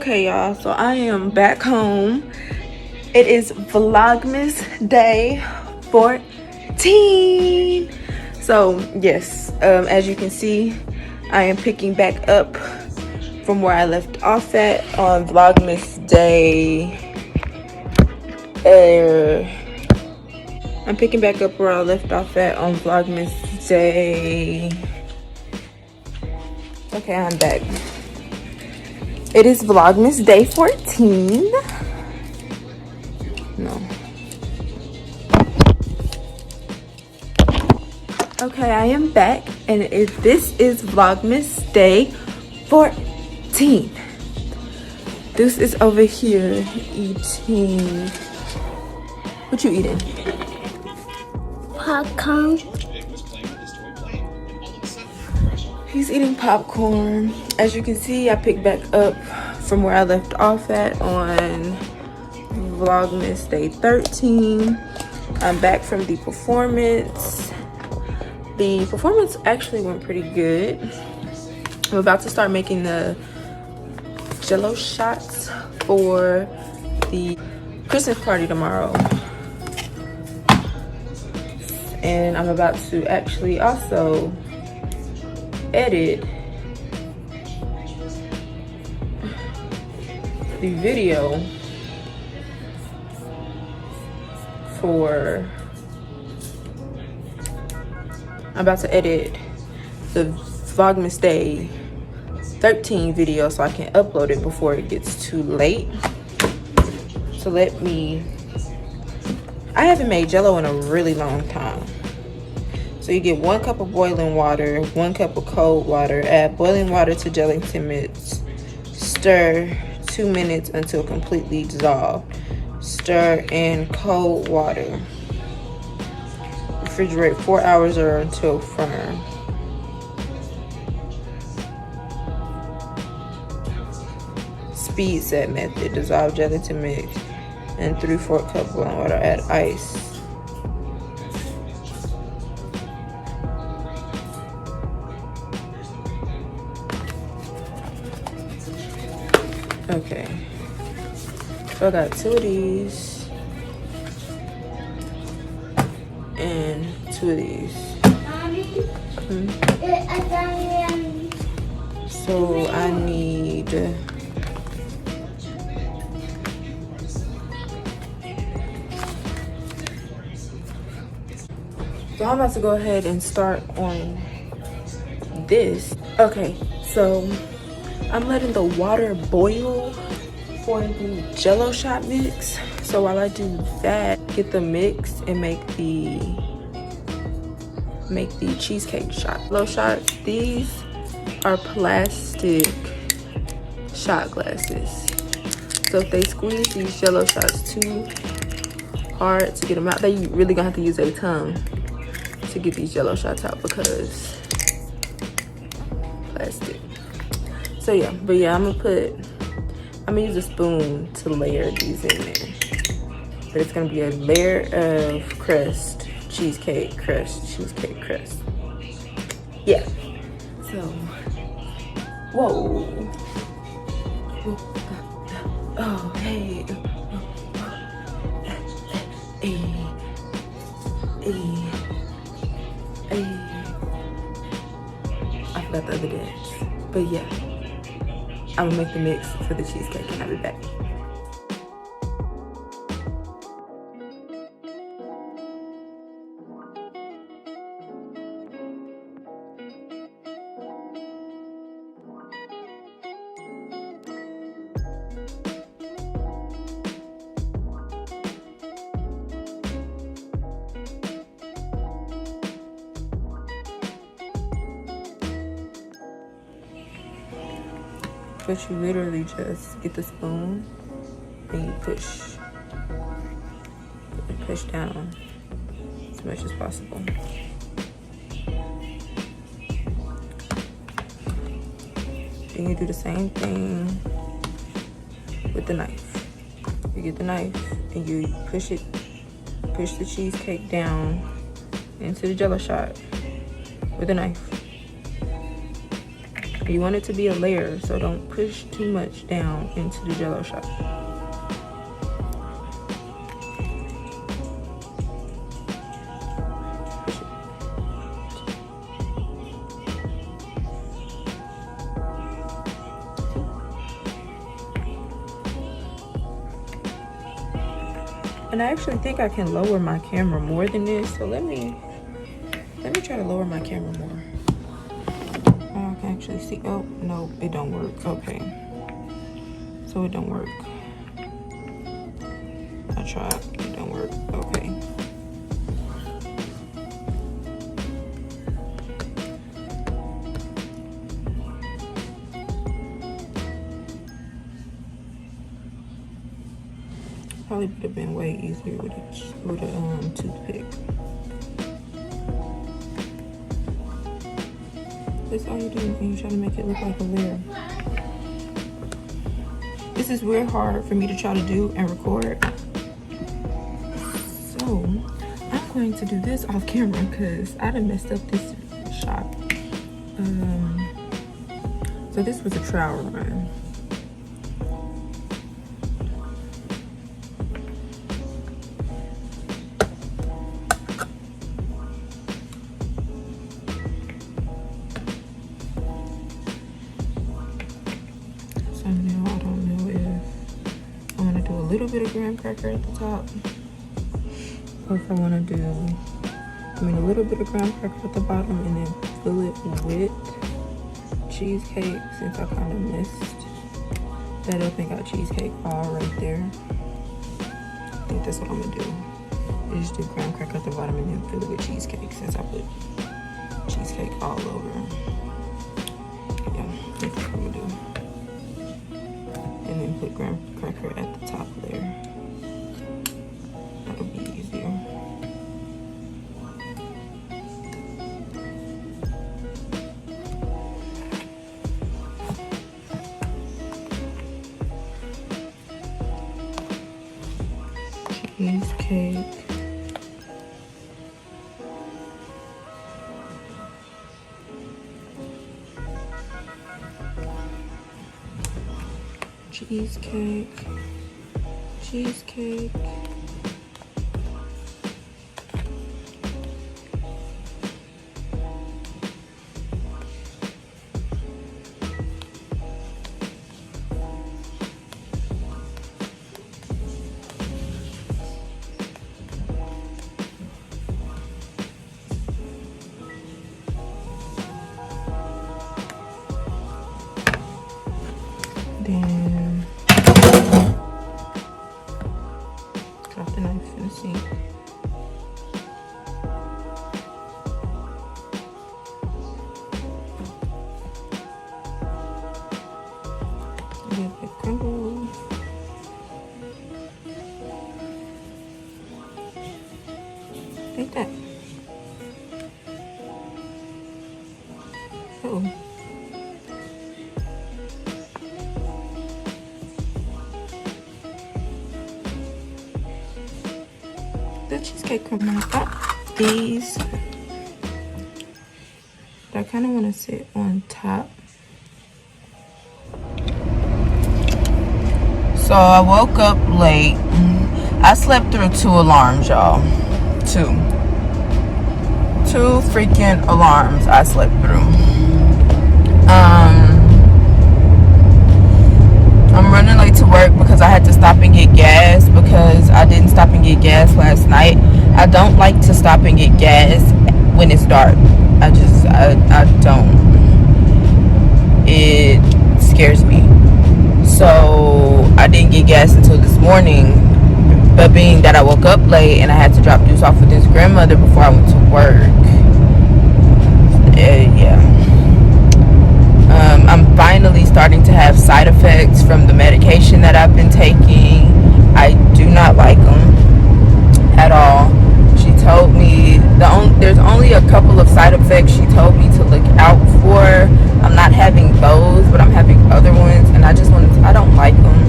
Okay, y'all, so I am back home. It is Vlogmas day 14. So yes, as you can see, I am picking back up from where I left off at on Vlogmas day. I'm picking back up where I left off at on Vlogmas day. Okay, I'm back. It is Vlogmas day 14. No. Okay, I am back, and this is Vlogmas day 14. This is over here eating. What you eating? Popcorn. He's eating popcorn. As you can see, I picked back up from where I left off at on Vlogmas day 13. I'm back from the performance. The performance actually went pretty good. I'm about to start making the Jell-O shots for the Christmas party tomorrow. And I'm about to actually also edit the video for I'm about to edit the Vlogmas day 13 video so I can upload it before it gets too late. So I haven't made Jell-O in a really long time. So you get 1 cup of boiling water, 1 cup of cold water, add boiling water to gelatin mix, stir 2 minutes until completely dissolved. Stir in cold water. Refrigerate 4 hours or until firm. Speed set method. Dissolve gelatin mix in 3/4 cup boiling water. Add ice. Okay. So I got 2 of these and 2 of these. So I need So I'm about to go ahead and start on this. Okay, so I'm letting the water boil for the Jell-O shot mix. So while I do that, get the mix and make the cheesecake shot. Jell-O shots, these are plastic shot glasses. So if they squeeze these Jell-O shots too hard to get them out, they really gonna have to use their tongue to get these Jell-O shots out because plastic. So yeah, but yeah, I'm gonna use a spoon to layer these in there. But it's gonna be a layer of crust, cheesecake crust. Yeah. So, whoa. Oh, hey. I forgot the other dance. But yeah, I'm gonna make the mix for the cheesecake and I'll be back. But you literally just get the spoon and you push down as much as possible. Then you do the same thing with the knife. You get the knife and you push the cheesecake down into the Jell-O shot with a knife. You want it to be a layer, so don't push too much down into the Jell-O shot. And I actually think I can lower my camera more than this, so let me try to lower my camera more. Oh, I can actually see. Oh no, it don't work. Okay, so it don't work. I tried, it don't work. Okay. Probably would have been way easier with a toothpick. That's all you do when you try to make it look like a layer. This is real hard for me to try to do and record. So I'm going to do this off camera because I done messed up this shot. So this was a trial run. So now I don't know if I want to do a little bit of graham cracker at the top, or if I want to do, a little bit of graham cracker at the bottom and then fill it with cheesecake, since I kind of messed that up and got cheesecake all right there. I think that's what I'm gonna do. Is just do graham cracker at the bottom and then fill it with cheesecake, since I put cheesecake all over. Yeah, that's what I'm gonna do. And then put graham cracker at the top there. That'll be easier. Cheesecake. Cheesecake. Cheesecake. Then drop the knife in the sink. Get the crumble. Like that. Oh. The cheesecake crumble. I got these, but I kind of want to sit on top. So I woke up late. I slept through 2 alarms, y'all. 2 freaking alarms I slept through. I'm running late to work because I had to stop and get gas because I didn't stop and get gas last night. I don't like to stop and get gas when it's dark. I don't. It scares me. So I didn't get gas until this morning. But being that I woke up late and I had to drop Deuce off with his grandmother before I went to work. Yeah. I'm finally starting to have side effects from the medication that I've been taking. I do not like them at all. She told me there's only a couple of side effects she told me to look out for. I'm not having those, but I'm having other ones, and I don't like them.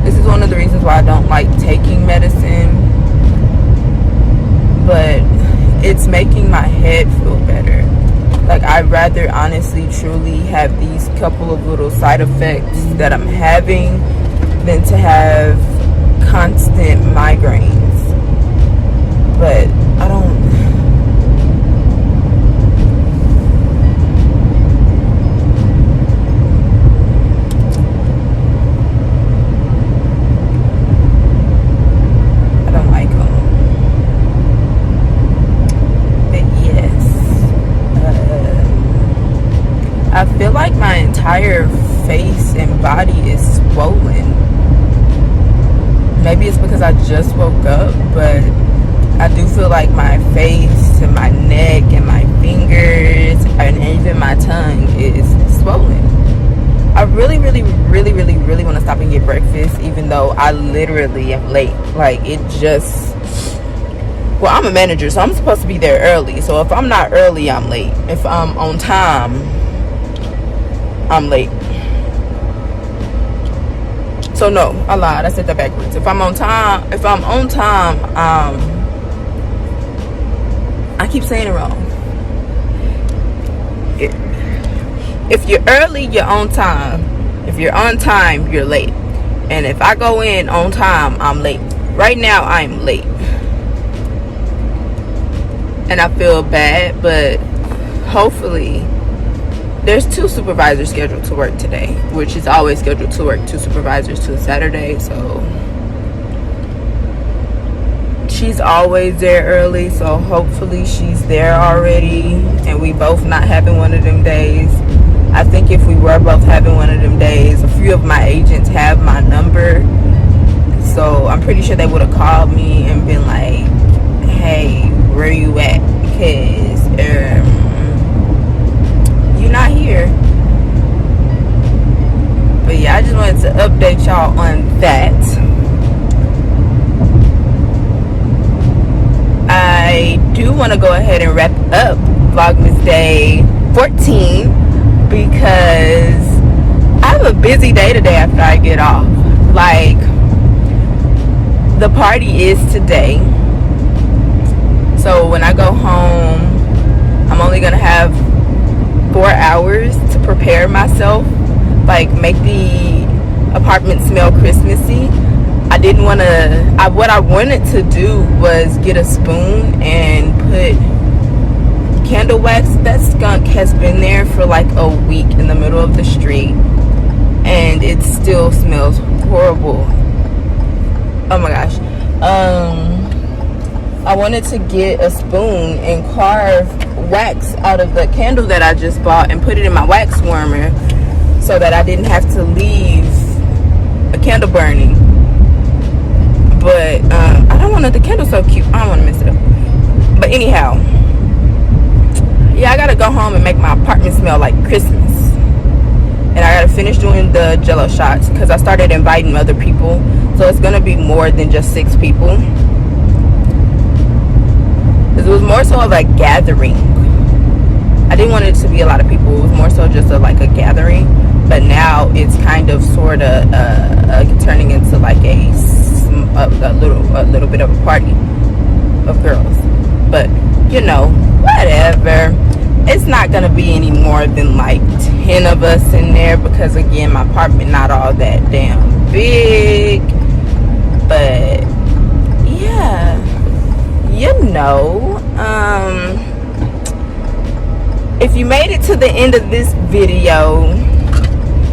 This is one of the reasons why I don't like taking medicine, but it's making my head feel better. Like, I'd rather honestly truly have these couple of little side effects that I'm having than to have constant migraines. But I don't like them. But yes, I feel like my entire face and body is swollen. Maybe it's because I just woke up, but I do feel like my face and my neck and my fingers and even my tongue is swollen. I really want to stop and get breakfast, even though I literally am late. Like, it just, well, I'm a manager, so I'm supposed to be there early. So if I'm not early, I'm late. If I'm on time, I'm late. So no, I lied. I said that backwards. If I'm on time, I keep saying it wrong. If you're early, you're on time. If you're on time, you're late. And if I go in on time, I'm late. Right now, I'm late. And I feel bad, but hopefully, there's 2 supervisors scheduled to work today, which is always scheduled to work, 2 supervisors to a Saturday. So she's always there early, so hopefully she's there already and we both not having one of them days. I think if we were both having one of them days, a few of my agents have my number, so I'm pretty sure they would have called me and been like, hey, where you at? Because you're not here. But yeah, I just wanted to update y'all on that. I do want to go ahead and wrap up Vlogmas Day 14 because I have a busy day today after I get off. Like, the party is today, so when I go home, I'm only gonna have 4 hours to prepare myself, like make the apartment smell Christmassy. I didn't want to, what I wanted to do was get a spoon and put candle wax. That skunk has been there for like a week in the middle of the street and it still smells horrible. Oh my gosh. I wanted to get a spoon and carve wax out of the candle that I just bought and put it in my wax warmer so that I didn't have to leave a candle burning. But I don't want the candle so cute. I don't want to mess it up. But anyhow, yeah, I gotta go home and make my apartment smell like Christmas. And I gotta finish doing the Jell-O shots because I started inviting other people, so it's gonna be more than just 6 people. Because it was more so of a gathering. I didn't want it to be a lot of people. It was more so just like a gathering. But now it's kind of sort of turning into like a little bit of a party of girls. But you know, whatever. It's not gonna be any more than like 10 of us in there because again, my apartment not all that damn big. But yeah, you know, if you made it to the end of this video,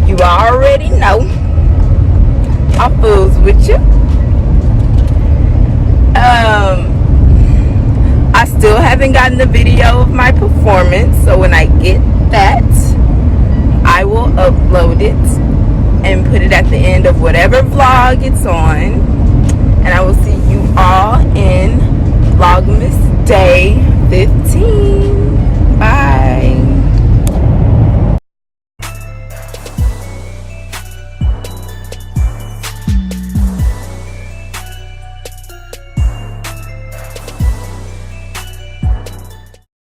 you already know I fools with you. I still haven't gotten the video of my performance, so when I get that, I will upload it and put it at the end of whatever vlog it's on. And I will see you all in